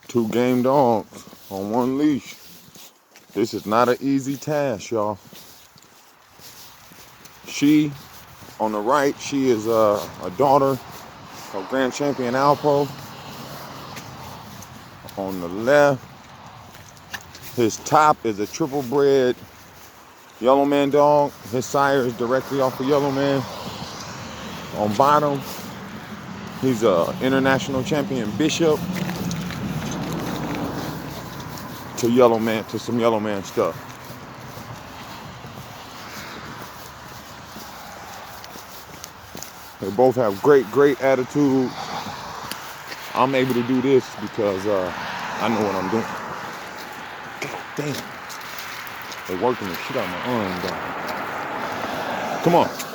Two game dogs on one leash. This is not an easy task, y'all. She, on the right, she is a daughter of Grand Champion Alpo. On the left, his top is a triple bred Yellow Man dog. His sire is directly off of Yellow Man. On bottom, he's a international champion Bishop to Yellow Man, to some Yellow Man stuff. They both have great attitude. I'm able to do this because I know what I'm doing. God damn. They're working the shit out of my arm, dog. Come on.